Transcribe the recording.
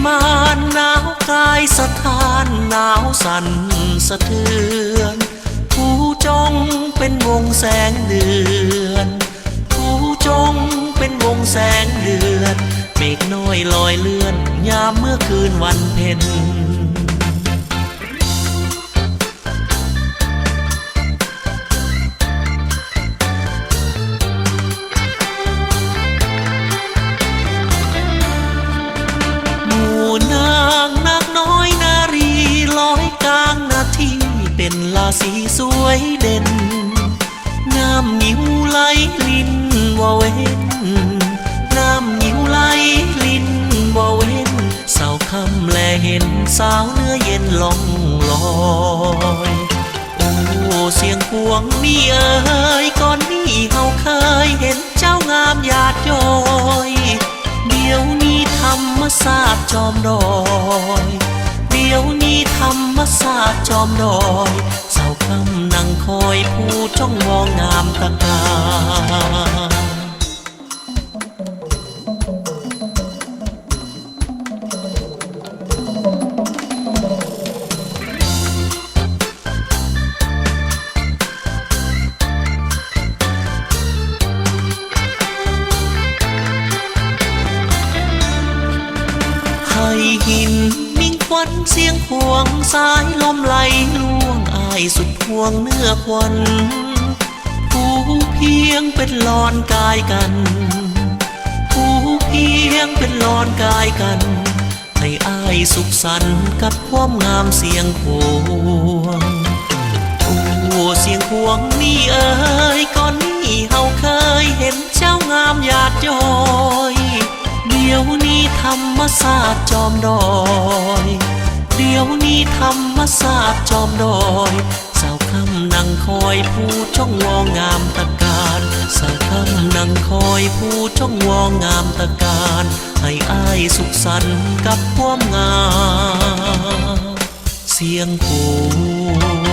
มานหนาวกายสะท้านหนาวสั่นสะเทือนผู้จงเป็นวงแสงเดือนผู้จงเป็นวงแสงเดือนเมฆน้อยลอยเลื่อนยามเมื่อคืนวันเพ็ญเป็นราศีสวยเด่นน้ำนิ้วไหลลิ้นว่าเว้นน้ำนิ้วไหลลิ้นว่าเว้นสาวคำแลเห็นสาวเนื้อเย็นล่องลอยโอ้เสียงพวงนี่เอ๋ยก่อนนี้เฮาเคยเห็นเจ้างามหยาดย้อยเดี๋ยวนี้ธรรมศาสตร์จอมดอยเดี๋ยวนี้ธรรมศาสตร์จอมดอยสาวคำนั่งคอยผู้จ้องมองงามตะการให้หินควันเสียงพวงสายลมไหลล่วงอายสุดพวงเนื้อควันผู้เพียงเป็นลอนกายกันผู้เพียงเป็นลอนกายกันให้อายสุขสันต์กับความงามเสียงพวงโอ้เสียงพวงนี่เอ๋ยก่อนนี้เฮาเคยเห็นเจ้างามหยาดย้อยเดี๋ยวนี้ธรรมศาสตร์จอมดอยเดี๋ยวนี้ธรรมศาสตร์จอมดอยสาวคำนั่งคอยผู้จ้องวองงามตะการสาวคำนั่งคอยผู้จ้องวองงามตะการให้อายสุขสันต์กับความงามเสียงพวง